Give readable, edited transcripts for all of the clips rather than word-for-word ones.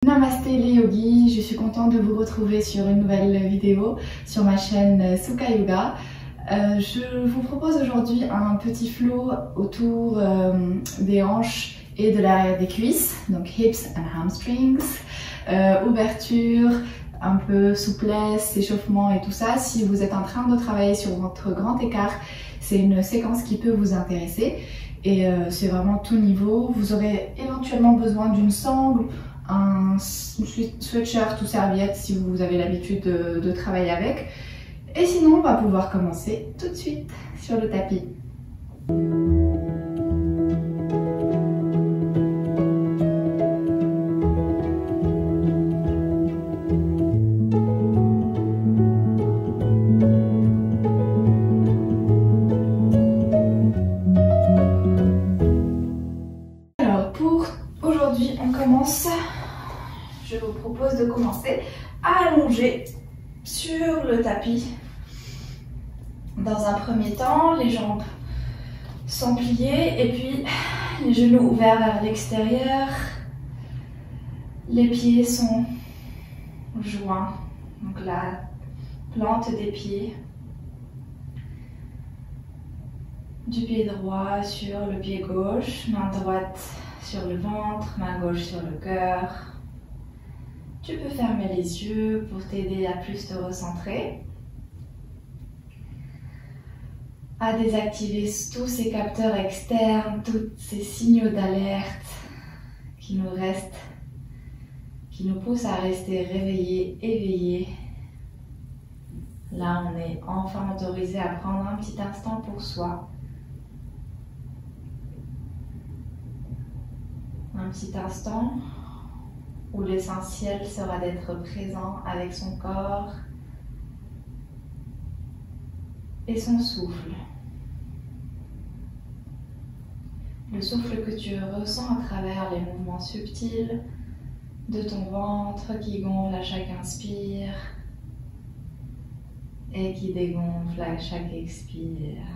Namasté les yogis, je suis contente de vous retrouver sur une nouvelle vidéo sur ma chaîne Sukha Yoga. Je vous propose aujourd'hui un petit flow autour des hanches et de l'arrière des cuisses, donc hips and hamstrings, ouverture, un peu souplesse, échauffement et tout ça. Si vous êtes en train de travailler sur votre grand écart, c'est une séquence qui peut vous intéresser et c'est vraiment tout niveau. Vous aurez éventuellement besoin d'une sangle, un sweatshirt ou serviette si vous avez l'habitude de travailler avec. Et sinon, on va pouvoir commencer tout de suite sur le tapis. Alors pour aujourd'hui, on commence. Je vous propose de commencer allongé sur le tapis. Dans un premier temps, les jambes sont pliées et puis les genoux ouverts vers l'extérieur. Les pieds sont joints, donc la plante des pieds. Du pied droit sur le pied gauche, main droite sur le ventre, main gauche sur le cœur. Tu peux fermer les yeux pour t'aider à plus te recentrer, à désactiver tous ces capteurs externes, tous ces signaux d'alerte qui nous restent, qui nous poussent à rester réveillés, éveillés. Là, on est enfin autorisé à prendre un petit instant pour soi. Un petit instant où l'essentiel sera d'être présent avec son corps et son souffle. Le souffle que tu ressens à travers les mouvements subtils de ton ventre qui gonfle à chaque inspire et qui dégonfle à chaque expire.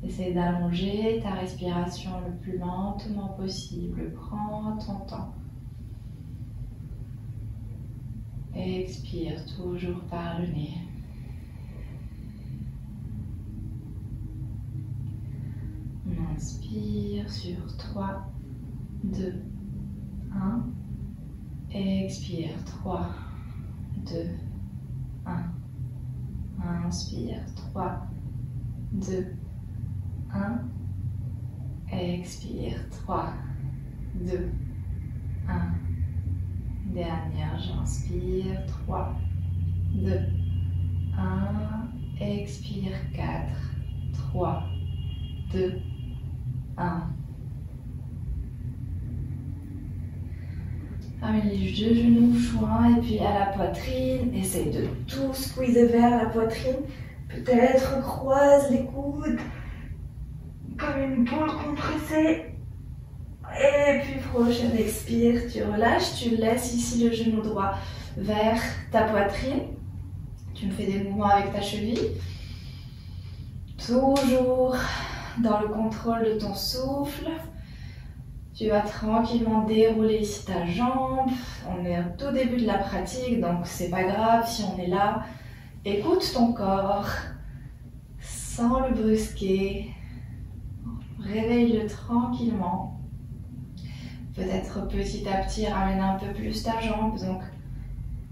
Essaie d'allonger ta respiration le plus lentement possible. Prends ton temps. Expire toujours par le nez. Inspire sur 3, 2, 1. Expire 3, 2, 1. Inspire 3, 2, 1. Expire 3, 2, 1. Dernière, j'inspire 3, 2, 1. Expire 4, 3, 2, 1. Ramène les deux genoux joints et puis à la poitrine. Essaye de tout squeezer vers la poitrine. Peut-être croise les coudes comme une boule compressée. Et puis prochaine expire, tu relâches, tu laisses ici le genou droit vers ta poitrine. Tu me fais des mouvements avec ta cheville. Toujours dans le contrôle de ton souffle. Tu vas tranquillement dérouler ici ta jambe. On est au tout début de la pratique, donc c'est pas grave si on est là. Écoute ton corps sans le brusquer. Réveille-le tranquillement. Peut-être petit à petit ramène un peu plus ta jambe, donc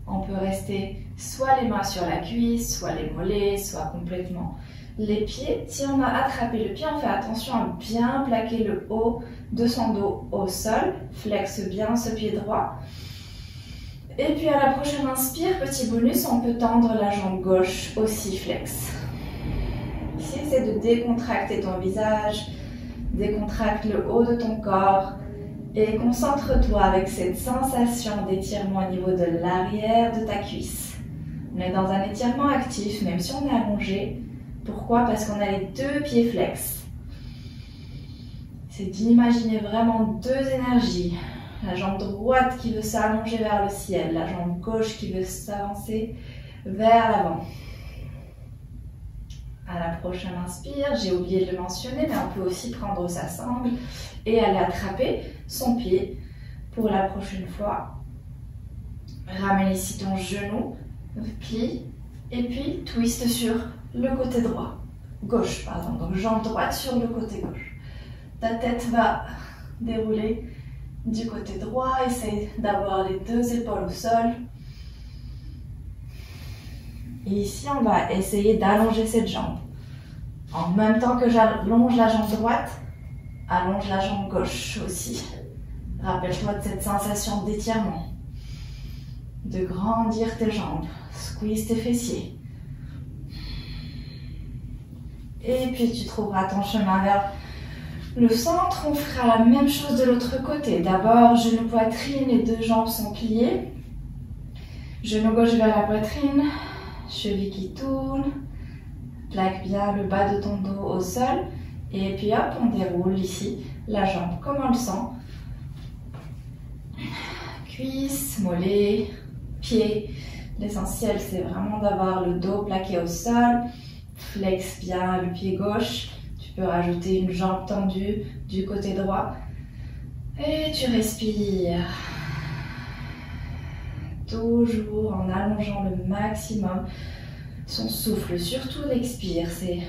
on peut rester soit les mains sur la cuisse, soit les mollets, soit complètement les pieds. Si on a attrapé le pied, on fait attention à bien plaquer le haut de son dos au sol. Flexe bien ce pied droit. Et puis à la prochaine inspire, petit bonus, on peut tendre la jambe gauche aussi flex. Ici, c'est de décontracter ton visage, décontracte le haut de ton corps. Et concentre-toi avec cette sensation d'étirement au niveau de l'arrière de ta cuisse. On est dans un étirement actif, même si on est allongé. Pourquoi? Parce qu'on a les deux pieds flex. C'est d'imaginer vraiment deux énergies. La jambe droite qui veut s'allonger vers le ciel, la jambe gauche qui veut s'avancer vers l'avant. À la prochaine inspire, j'ai oublié de le mentionner, mais on peut aussi prendre sa sangle et aller attraper son pied pour la prochaine fois Ramène ici ton genou, plie, et puis twist sur le côté droit. Gauche, pardon. Donc jambe droite sur le côté gauche. Ta tête va dérouler du côté droit. Essaye d'avoir les deux épaules au sol. Et ici, on va essayer d'allonger cette jambe. En même temps que j'allonge la jambe droite, allonge la jambe gauche aussi. Rappelle-toi de cette sensation d'étirement. De grandir tes jambes. Squeeze tes fessiers. Et puis tu trouveras ton chemin vers le centre. On fera la même chose de l'autre côté. D'abord, genou poitrine, les deux jambes sont pliées. Genou gauche vers la poitrine. Cheville qui tourne. Plaque bien le bas de ton dos au sol. Et puis hop, on déroule ici la jambe comme on le sent. Cuisse, mollet, pied. L'essentiel, c'est vraiment d'avoir le dos plaqué au sol. Flex bien le pied gauche. Tu peux rajouter une jambe tendue du côté droit. Et tu respires. Toujours en allongeant le maximum son souffle. Surtout l'expire. C'est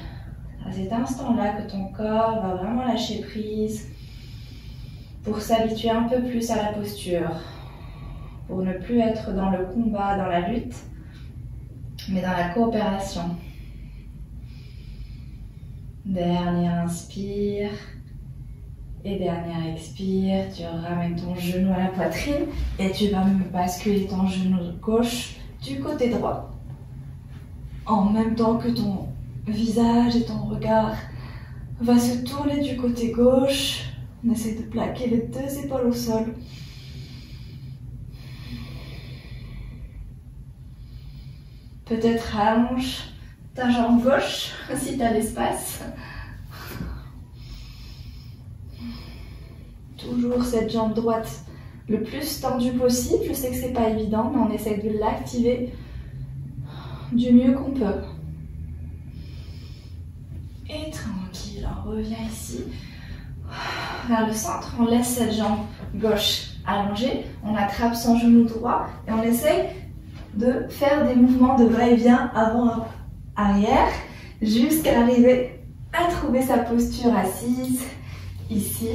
à cet instant-là que ton corps va vraiment lâcher prise pour s'habituer un peu plus à la posture. Pour ne plus être dans le combat, dans la lutte, mais dans la coopération. Dernier inspire et dernier expire. Tu ramènes ton genou à la poitrine et tu vas basculer ton genou gauche du côté droit. En même temps que ton visage et ton regard va se tourner du côté gauche. On essaie de plaquer les deux épaules au sol. Peut-être allonge ta jambe gauche si tu as l'espace. Toujours cette jambe droite le plus tendue possible. Je sais que c'est pas évident, mais on essaie de l'activer du mieux qu'on peut. Et tranquille, on revient ici vers le centre. On laisse cette jambe gauche allongée. On attrape son genou droit et on essaye de faire des mouvements de va-et-vient avant-arrière jusqu'à arriver à trouver sa posture assise ici.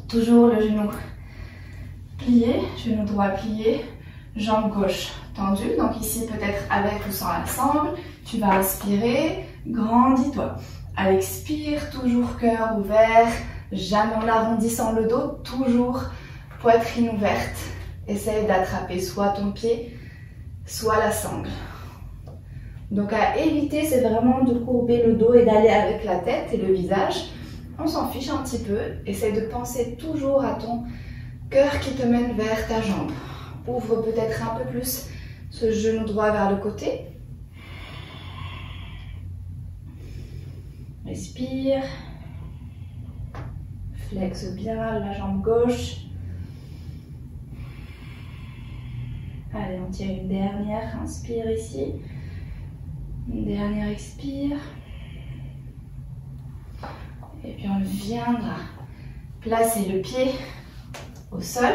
Toujours le genou plié, genou droit plié, jambe gauche tendue. Donc ici peut-être avec ou sans la sangle. Tu vas respirer, grandis-toi. À l'expire, toujours cœur ouvert, jamais en arrondissant le dos, toujours poitrine ouverte. Essaye d'attraper soit ton pied, soit la sangle. Donc à éviter, c'est vraiment de courber le dos et d'aller avec la tête et le visage. On s'en fiche un petit peu. Essaye de penser toujours à ton cœur qui te mène vers ta jambe. Ouvre peut-être un peu plus ce genou droit vers le côté. Respire. Flexe bien la jambe gauche. Allez, on tire une dernière inspire ici. Une dernière expire. Et puis on viendra placer le pied au sol,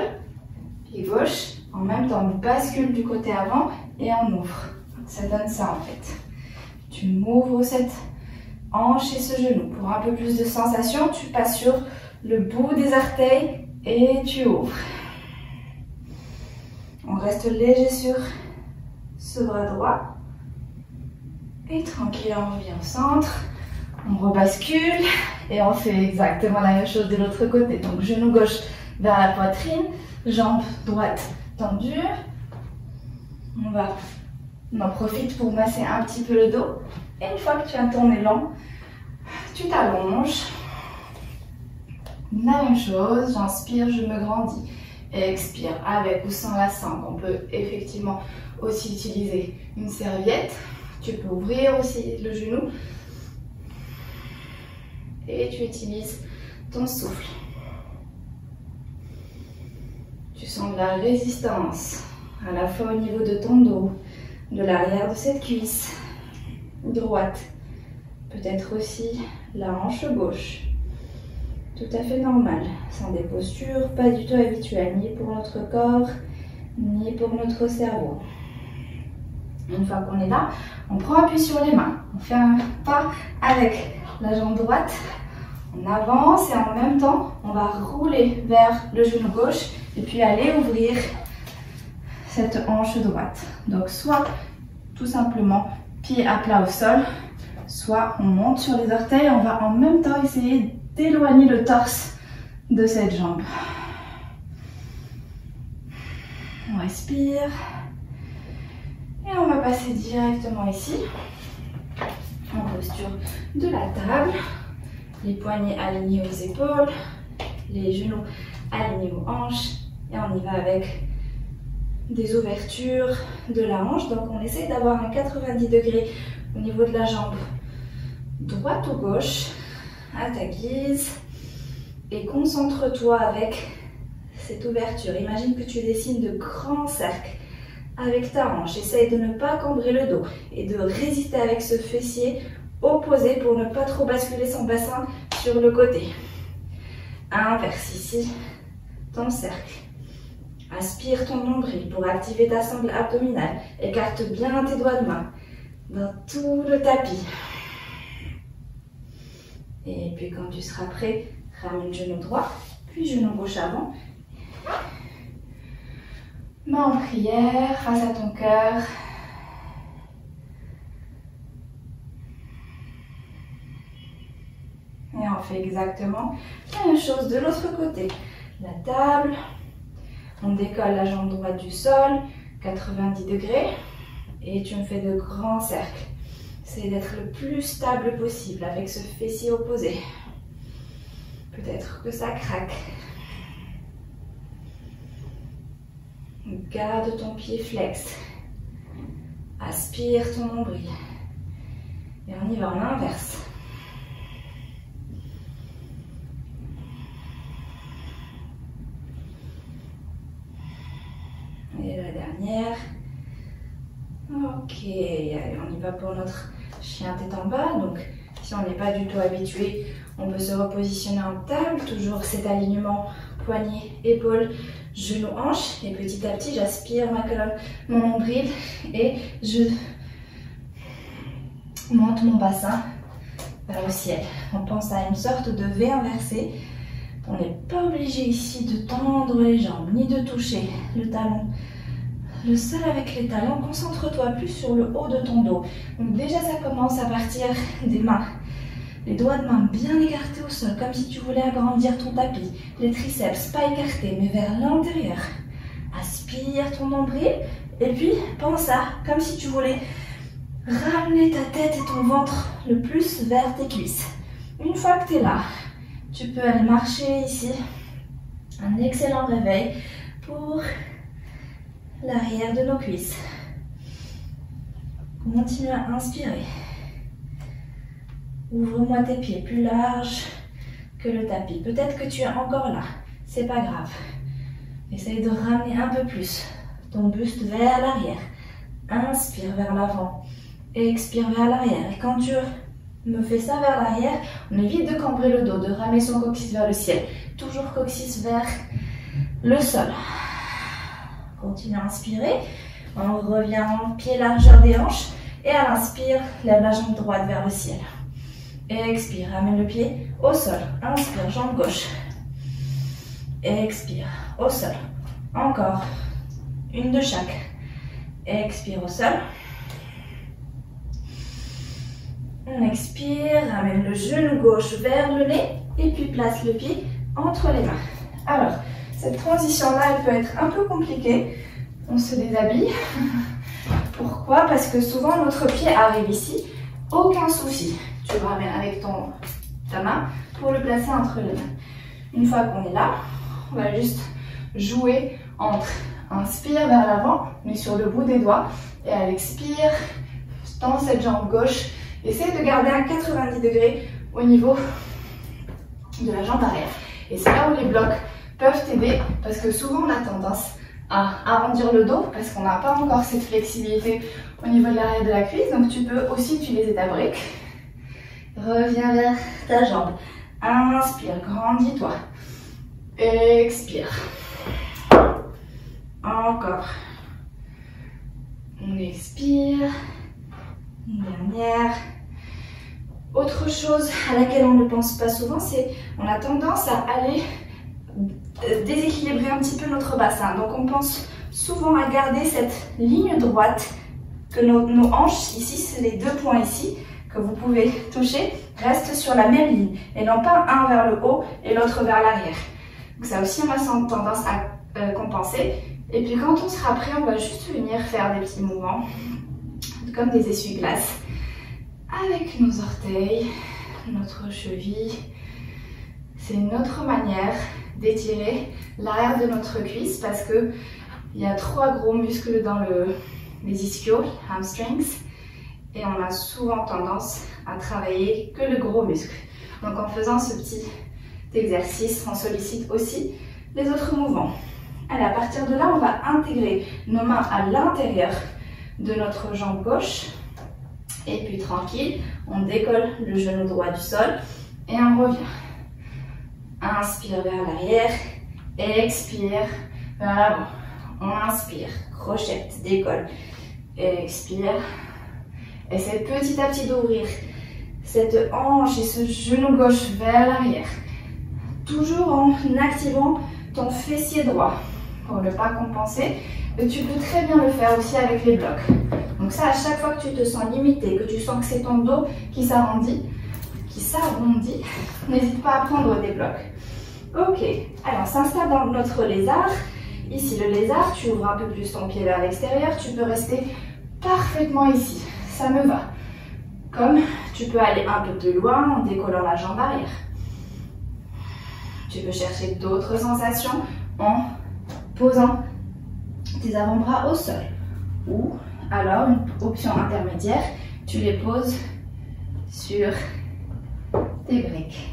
pied gauche. En même temps, on bascule du côté avant et on ouvre. Ça donne ça en fait. Tu m'ouvres cette hanche et ce genou. Pour un peu plus de sensation, tu passes sur le bout des orteils et tu ouvres. On reste léger sur ce bras droit. Et tranquille, on revient au centre. On rebascule et on fait exactement la même chose de l'autre côté. Donc genou gauche vers la poitrine, jambe droite tendue. On en profite pour masser un petit peu le dos. Et une fois que tu as ton élan, tu t'allonges. La même chose, j'inspire, je me grandis. Et expire avec ou sans la sangle. On peut effectivement aussi utiliser une serviette. Tu peux ouvrir aussi le genou. Et tu utilises ton souffle. Tu sens de la résistance à la fois au niveau de ton dos, de l'arrière de cette cuisse droite. Peut-être aussi la hanche gauche. Tout à fait normal, sans des postures pas du tout habituelles, ni pour notre corps, ni pour notre cerveau. Une fois qu'on est là, on prend appui sur les mains. On fait un pas avec la jambe droite. On avance et en même temps, on va rouler vers le genou gauche et puis aller ouvrir cette hanche droite. Donc soit tout simplement pied à plat au sol, soit on monte sur les orteils. On va en même temps essayer d'éloigner le torse de cette jambe. On respire. Et on va passer directement ici, en posture de la table. Les poignets alignés aux épaules, les genoux alignés aux hanches. Et on y va avec des ouvertures de la hanche. Donc on essaie d'avoir un 90 degrés au niveau de la jambe droite ou gauche, à ta guise. Et concentre-toi avec cette ouverture. Imagine que tu dessines de grands cercles avec ta hanche. Essaye de ne pas cambrer le dos et de résister avec ce fessier opposé pour ne pas trop basculer son bassin sur le côté. Inverse ici ton cercle. Aspire ton nombril pour activer ta sangle abdominale. Écarte bien tes doigts de main dans tout le tapis. Et puis quand tu seras prêt, ramène genou droit, puis genou gauche avant. Main en prière, face à ton cœur. Et on fait exactement la même chose de l'autre côté. La table, on décolle la jambe droite du sol, 90 degrés. Et tu me fais de grands cercles. Essaye d'être le plus stable possible avec ce fessier opposé. Peut-être que ça craque. Garde ton pied flex. Aspire ton nombril. Et on y va en inverse. Et la dernière. Ok, allez, on y va pour notre chien tête en bas. Donc, si on n'est pas du tout habitué, on peut se repositionner en table. Toujours cet alignement poignet, épaule, genou, hanche. Et petit à petit, j'aspire ma colonne, mon nombril et je monte mon bassin vers le ciel. On pense à une sorte de V inversé. On n'est pas obligé ici de tendre les jambes, ni de toucher le talon. Le sol avec les talons, concentre-toi plus sur le haut de ton dos. Donc déjà, ça commence à partir des mains. Les doigts de main bien écartés au sol, comme si tu voulais agrandir ton tapis. Les triceps pas écartés, mais vers l'intérieur. Aspire ton nombril. Et puis, pense à, comme si tu voulais ramener ta tête et ton ventre le plus vers tes cuisses. Une fois que tu es là, tu peux aller marcher ici. Un excellent réveil pour l'arrière de nos cuisses. Continue à inspirer. Ouvre-moi tes pieds plus larges que le tapis. Peut-être que tu es encore là. C'est pas grave. Essaye de ramener un peu plus ton buste vers l'arrière. Inspire vers l'avant. Expire vers l'arrière. Et quand tu me fais ça vers l'arrière, on évite de cambrer le dos, de ramener son coccyx vers le ciel. Toujours coccyx vers le sol. Continue à inspirer. On revient en pied largeur des hanches. Et à l'inspire, lève la jambe droite vers le ciel. Expire, ramène le pied au sol. Inspire, jambe gauche. Expire, au sol. Encore. Une de chaque. Expire au sol. On expire, ramène le genou gauche vers le nez. Et puis place le pied entre les mains. Alors, cette transition-là, elle peut être un peu compliquée. On se déshabille. Pourquoi? Parce que souvent, notre pied arrive ici. Aucun souci. Tu le ramènes avec ta main pour le placer entre les mains. Une fois qu'on est là, on va juste jouer entre inspire vers l'avant, mais sur le bout des doigts. Et à l'expire, tends cette jambe gauche. Essaye de garder un 90 degrés au niveau de la jambe arrière. Et c'est là où les blocs peuvent t'aider parce que souvent on a tendance à arrondir le dos parce qu'on n'a pas encore cette flexibilité au niveau de l'arrière de la cuisse. Donc tu peux aussi utiliser ta brique. Reviens vers ta jambe. Inspire, grandis-toi. Expire. Encore. On expire. Une dernière. Autre chose à laquelle on ne pense pas souvent, c'est on a tendance à aller déséquilibrer un petit peu notre bassin. Donc on pense souvent à garder cette ligne droite, que nos hanches, ici, c'est les deux points ici, que vous pouvez toucher, restent sur la même ligne. Et non pas un vers le haut et l'autre vers l'arrière. Donc ça aussi, on a tendance à compenser. Et puis quand on sera prêt, on va juste venir faire des petits mouvements, comme des essuie-glaces, avec nos orteils, notre cheville. C'est une autre manière d'étirer l'arrière de notre cuisse parce que il y a 3 gros muscles dans les ischios, hamstrings, et on a souvent tendance à travailler que le gros muscle. Donc en faisant ce petit exercice, on sollicite aussi les autres mouvements. Allez, à partir de là, on va intégrer nos mains à l'intérieur de notre jambe gauche. Et puis tranquille, on décolle le genou droit du sol et on revient. Inspire vers l'arrière, expire vers l'avant. On inspire, crochette, décolle, expire. Essaie petit à petit d'ouvrir cette hanche et ce genou gauche vers l'arrière. Toujours en activant ton fessier droit pour ne pas compenser. Mais tu peux très bien le faire aussi avec les blocs. Donc ça, à chaque fois que tu te sens limité, que tu sens que c'est ton dos qui s'arrondit, n'hésite pas à prendre des blocs. Ok, alors on s'installe dans notre lézard. Ici, le lézard, tu ouvres un peu plus ton pied vers l'extérieur. Tu peux rester parfaitement ici. Ça me va. Comme tu peux aller un peu plus loin en décollant la jambe arrière. Tu peux chercher d'autres sensations en posant tes avant-bras au sol. Ou alors, une option intermédiaire, tu les poses sur tes briques.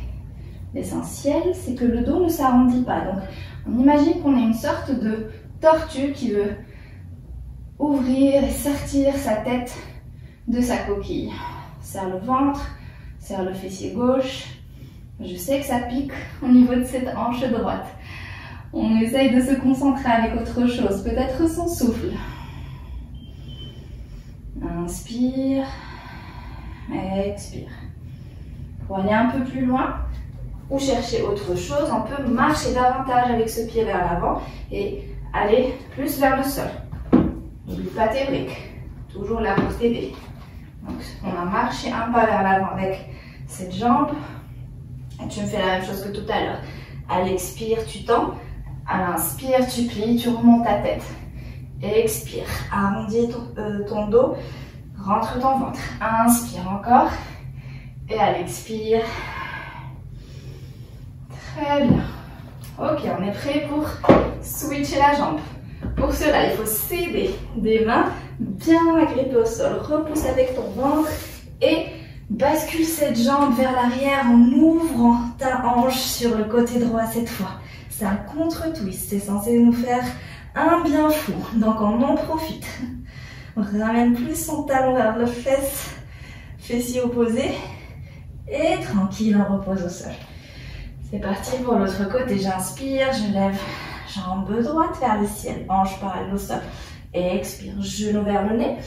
L'essentiel, c'est que le dos ne s'arrondit pas. Donc, on imagine qu'on est une sorte de tortue qui veut ouvrir et sortir sa tête de sa coquille. Serre le ventre, serre le fessier gauche. Je sais que ça pique au niveau de cette hanche droite. On essaye de se concentrer avec autre chose, peut-être son souffle. Inspire, expire. Pour aller un peu plus loin ou chercher autre chose, on peut marcher davantage avec ce pied vers l'avant et aller plus vers le sol. N'oublie pas tes briques, toujours là pour t'aider. Donc on a marché un pas vers l'avant avec cette jambe. Et tu me fais la même chose que tout à l'heure. À l'expire, tu tends. À l'inspire, tu plies, tu remontes ta tête. Expire, arrondis ton dos, rentre ton ventre. Inspire encore. Et à l'expire. Très bien. Ok, on est prêt pour switcher la jambe. Pour cela, il faut s'aider des mains bien agrippées au sol. Repousse avec ton ventre et bascule cette jambe vers l'arrière en ouvrant ta hanche sur le côté droit cette fois. C'est un contre-twist, c'est censé nous faire un bien fou, donc on en profite. On ramène plus son talon vers le fessier opposé et tranquille, on repose au sol. C'est parti pour l'autre côté, j'inspire, je lève jambe droite vers le ciel, hanche parallèle au sol. Et expire, genou vers le nez,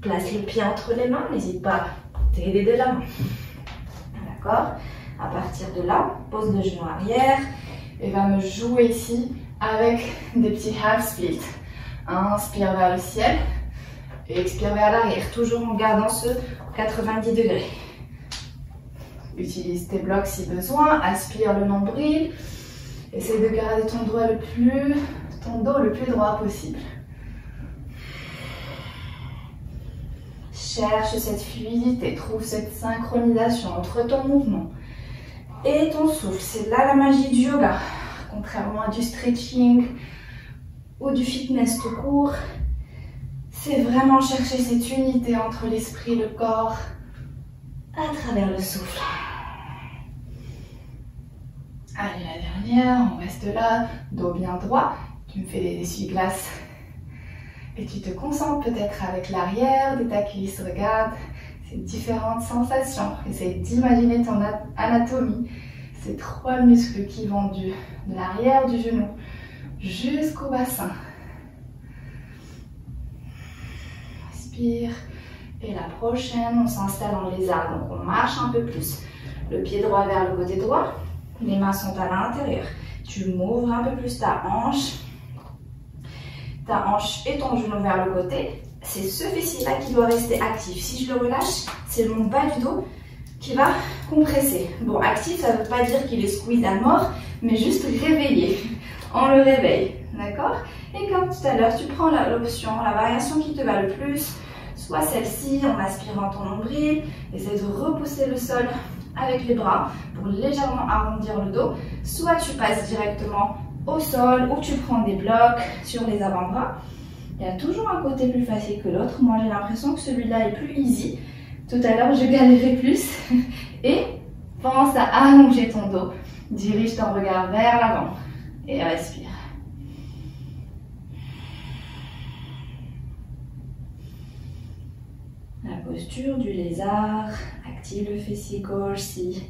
place le pied entre les mains, n'hésite pas à t'aider de la main. D'accord? À partir de là, pose le genou arrière et va me jouer ici avec des petits half splits. Inspire vers le ciel et expire vers l'arrière, toujours en gardant ce 90 degrés. Utilise tes blocs si besoin, aspire le nombril. Essaye de garder ton dos le plus droit possible. Cherche cette fluidité, trouve cette synchronisation entre ton mouvement et ton souffle. C'est là la magie du yoga. Contrairement à du stretching ou du fitness tout court, c'est vraiment chercher cette unité entre l'esprit et le corps à travers le souffle. Allez, la dernière, on reste là, dos bien droit. Tu me fais des essuie-glaces et tu te concentres peut-être avec l'arrière de ta cuisse. Regarde ces différentes sensations. Essaye d'imaginer ton anatomie. Ces 3 muscles qui vont de l'arrière du genou jusqu'au bassin. expire. Et la prochaine, on s'installe en lézard. Donc on marche un peu plus. Le pied droit vers le côté droit. Les mains sont à l'intérieur. Tu m'ouvres un peu plus ta hanche. Ta hanche et ton genou vers le côté. C'est ce fessier-là qui doit rester actif. Si je le relâche, c'est mon bas du dos qui va compresser. Bon, actif, ça ne veut pas dire qu'il est squeeze à mort, mais juste réveillé. On le réveille, d'accord? Et comme tout à l'heure, tu prends l'option, la variation qui te va le plus, soit celle-ci, en aspirant ton nombril, essaie de repousser le sol avec les bras pour légèrement arrondir le dos, soit tu passes directement au sol ou tu prends des blocs sur les avant-bras. Il y a toujours un côté plus facile que l'autre. Moi, j'ai l'impression que celui-là est plus easy. Tout à l'heure, je galérais plus. Et pense à allonger ton dos. Dirige ton regard vers l'avant. Et respire. La posture du lézard. Active le fessier gauche si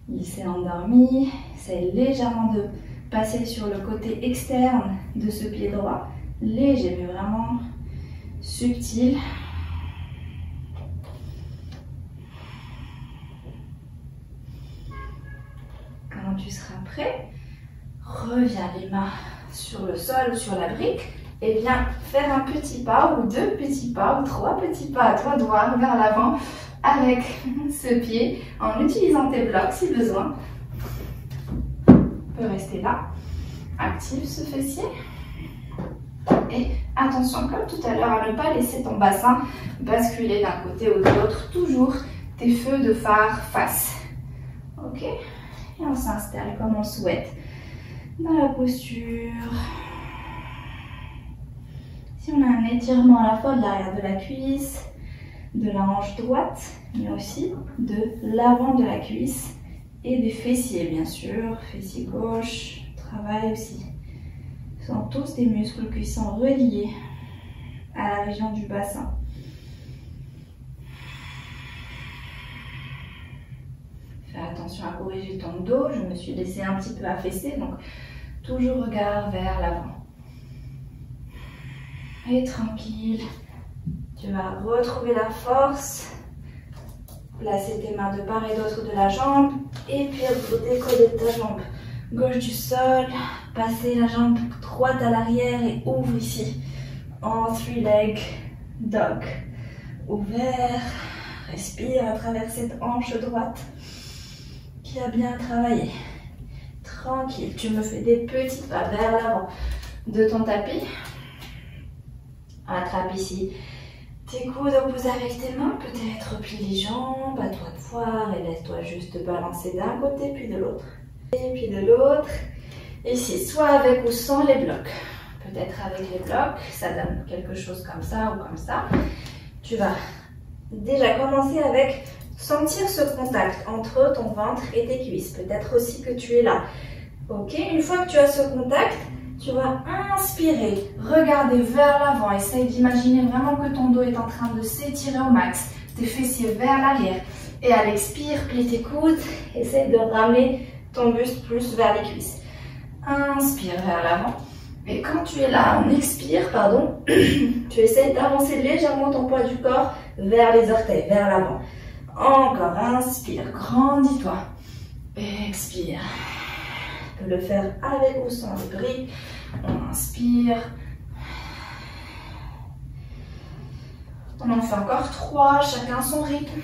il s'est endormi. Essaye légèrement de passer sur le côté externe de ce pied droit. Léger, mais vraiment subtil. Quand tu seras prêt, reviens les mains sur le sol ou sur la brique et viens faire un petit pas ou deux petits pas ou trois petits pas à toi de voir vers l'avant avec ce pied en utilisant tes blocs si besoin. Tu peux rester là. Active ce fessier. Et attention, comme tout à l'heure, à ne pas laisser ton bassin basculer d'un côté ou de l'autre. Toujours tes feux de phare face. Ok? Et on s'installe comme on souhaite dans la posture. Si on a un étirement à la fois de l'arrière de la cuisse, de la hanche droite, mais aussi de l'avant de la cuisse et des fessiers, bien sûr. Fessier gauche, travail aussi. Ce sont tous des muscles qui sont reliés à la région du bassin. Fais attention à corriger ton dos. Je me suis laissée un petit peu affaisser, donc toujours regard vers l'avant. Et tranquille, tu vas retrouver la force. Placer tes mains de part et d'autre de la jambe et puis décoller ta jambe gauche du sol. Passer la jambe droite à l'arrière et ouvre ici en three-leg dog. Ouvert, respire à travers cette hanche droite qui a bien travaillé. Tranquille, tu me fais des petits pas vers l'avant de ton tapis. Attrape ici tes coudes opposés avec tes mains, peut-être plie les jambes, à toi de voir et laisse-toi juste balancer d'un côté puis de l'autre. Et puis de l'autre. Ici, soit avec ou sans les blocs. Peut-être avec les blocs, ça donne quelque chose comme ça ou comme ça. Tu vas déjà commencer avec sentir ce contact entre ton ventre et tes cuisses. Peut-être aussi que tu es là. Ok, une fois que tu as ce contact, tu vas inspirer, regarder vers l'avant. Essaye d'imaginer vraiment que ton dos est en train de s'étirer au max. Tes fessiers vers l'arrière. Et à l'expire, plie tes coudes. Essaye de ramener ton buste plus vers les cuisses. Inspire vers l'avant. Et quand tu es là, on expire, pardon, tu essaies d'avancer légèrement ton poids du corps vers les orteils, vers l'avant. Encore, inspire, grandis-toi. Expire. Tu peux le faire avec ou sans les briques. On inspire. On en fait encore 3, chacun son rythme.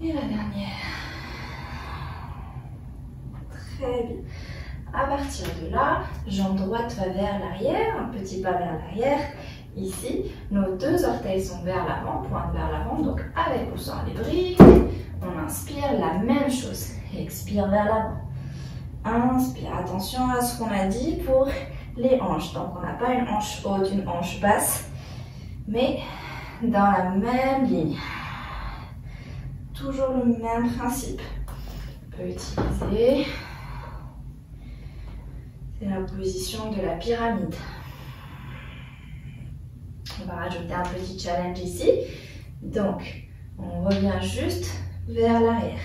Et la dernière. Très bien. À partir de là, jambe droite va vers l'arrière, un petit pas vers l'arrière. Ici, nos deux orteils sont vers l'avant, pointe vers l'avant, donc avec ou sans les briques. On inspire la même chose. Expire vers l'avant. Inspire. Attention à ce qu'on a dit pour les hanches. Donc on n'a pas une hanche haute, une hanche basse, mais dans la même ligne. Toujours le même principe. On peut utiliser, c'est la position de la pyramide. On va rajouter un petit challenge ici. Donc, on revient juste vers l'arrière.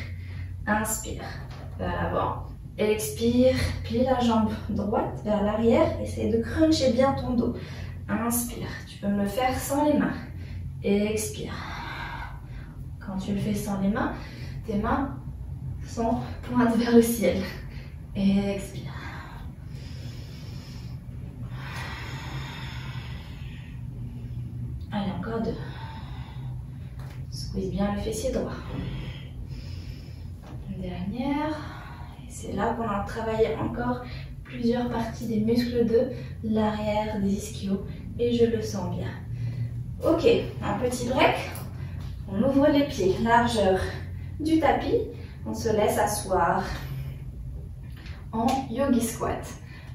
Inspire, vers l'avant. Expire, plie la jambe droite vers l'arrière. Essaye de cruncher bien ton dos. Inspire. Tu peux me le faire sans les mains. Expire. Quand tu le fais sans les mains, tes mains sont pointes vers le ciel. Expire. Allez, encore 2. Squeeze bien le fessier droit. Une dernière. Et c'est là qu'on a travaillé encore plusieurs parties des muscles de l'arrière des ischios. Et je le sens bien. Ok, un petit break. On ouvre les pieds, largeur du tapis. On se laisse asseoir en yogi squat.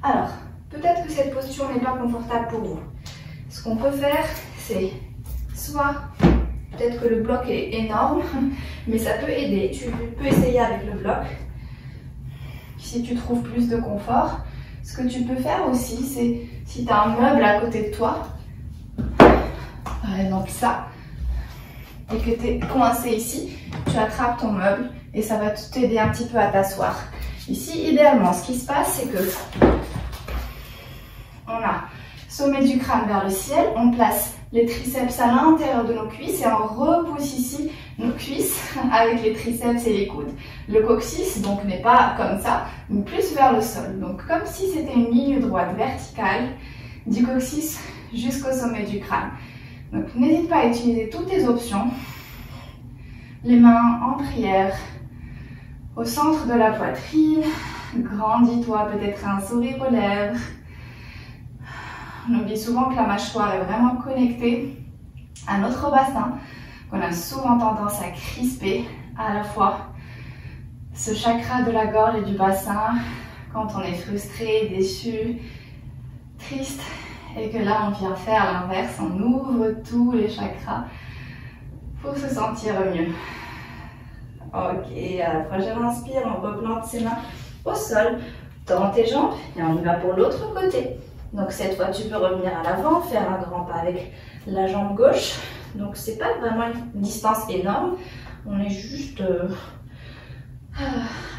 Alors, peut-être que cette posture n'est pas confortable pour vous. Ce qu'on peut faire, c'est soit, peut-être que le bloc est énorme, mais ça peut aider. Tu peux essayer avec le bloc, si tu trouves plus de confort. Ce que tu peux faire aussi, c'est, si tu as un meuble à côté de toi, par exemple ça, et que tu es coincé ici, tu attrapes ton meuble et ça va t'aider un petit peu à t'asseoir. Ici, idéalement, ce qui se passe, c'est que on a sommet du crâne vers le ciel, on place les triceps à l'intérieur de nos cuisses et on repousse ici nos cuisses avec les triceps et les coudes. Le coccyx, donc, n'est pas comme ça, mais plus vers le sol. Donc, comme si c'était une ligne droite verticale du coccyx jusqu'au sommet du crâne. Donc, n'hésite pas à utiliser toutes tes options. Les mains en prière, au centre de la poitrine. Grandis-toi, peut-être un sourire aux lèvres. On oublie souvent que la mâchoire est vraiment connectée à notre bassin, qu'on a souvent tendance à crisper à la fois ce chakra de la gorge et du bassin quand on est frustré, déçu, triste, et que là on vient faire l'inverse, on ouvre tous les chakras pour se sentir mieux. Ok, à la prochaine inspire, on replante ses mains au sol, tends tes jambes et on y va pour l'autre côté. Donc cette fois tu peux revenir à l'avant, faire un grand pas avec la jambe gauche. Donc c'est pas vraiment une distance énorme, on est juste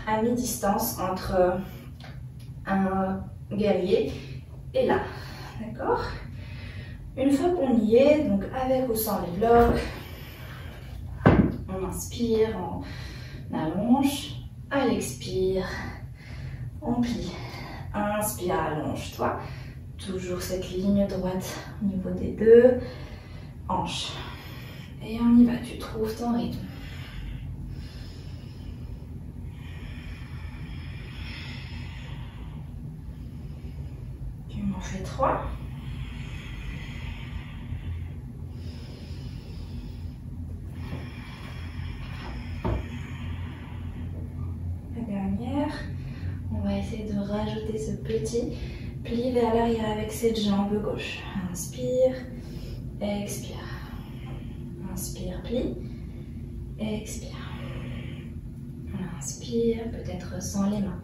à mi-distance entre un guerrier et là. D'accord? Une fois qu'on y est, donc avec ou sans les blocs, on inspire, on allonge, à l'expire, on plie. Inspire, allonge-toi. Toujours cette ligne droite au niveau des deux hanches. Et on y va, tu trouves ton rythme. Tu m'en fais 3. La dernière, on va essayer de rajouter ce petit pli vers l'arrière avec cette jambe gauche. Inspire, expire. Inspire, plie, expire. Inspire, peut-être sans les mains.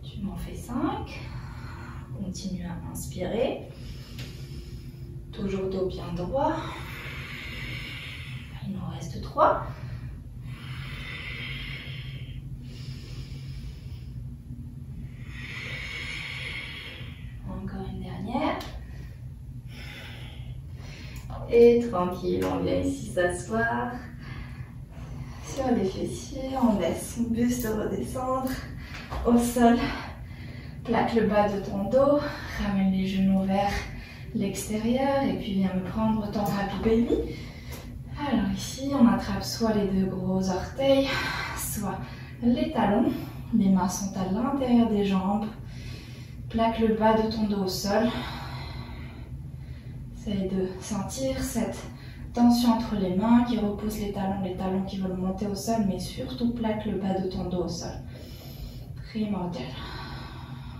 Tu m'en fais 5. Continue à inspirer. Toujours dos bien droit. Il nous reste 3. Encore une dernière. Et tranquille, on vient ici s'asseoir sur les fessiers, on laisse son buste redescendre au sol. Plaque le bas de ton dos, ramène les genoux vers l'extérieur et puis viens me prendre ton happy baby. Alors ici, on attrape soit les deux gros orteils, soit les talons. Les mains sont à l'intérieur des jambes. Plaque le bas de ton dos au sol. Essaye de sentir cette tension entre les mains qui repousse les talons qui veulent monter au sol, mais surtout plaque le bas de ton dos au sol. Primordial.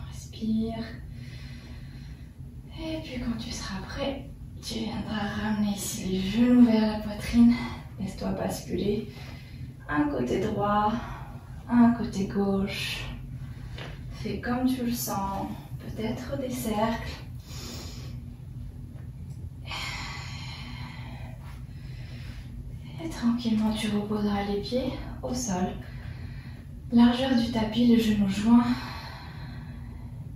Respire. Et puis quand tu seras prêt, tu viendras ramener ici les genoux vers la poitrine. Laisse-toi basculer. Un côté droit, un côté gauche. Fais comme tu le sens. Peut-être des cercles. Et tranquillement, tu reposeras les pieds au sol. Largeur du tapis, les genoux joints.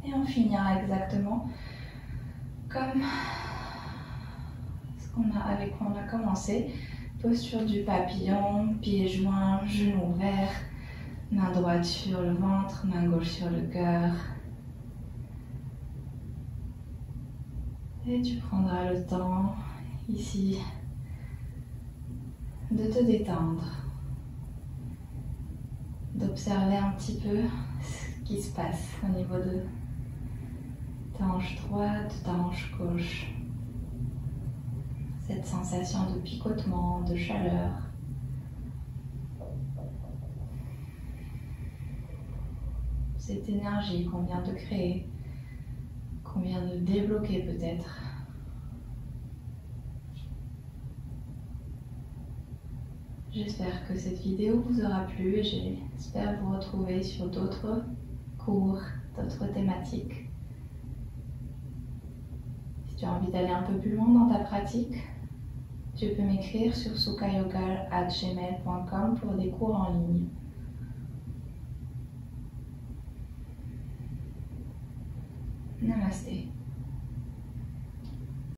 Et on finira exactement comme avec quoi on a commencé. Posture du papillon, pieds joints, genoux ouverts, main droite sur le ventre, main gauche sur le cœur. Et tu prendras le temps ici de te détendre, d'observer un petit peu ce qui se passe au niveau de ta hanche droite, ta hanche gauche. Cette sensation de picotement, de chaleur. Cette énergie qu'on vient de créer, qu'on vient de débloquer peut-être. J'espère que cette vidéo vous aura plu et j'espère vous retrouver sur d'autres cours, d'autres thématiques. Si tu as envie d'aller un peu plus loin dans ta pratique, tu peux m'écrire sur sukayoga@gmail.com pour des cours en ligne. Namasté.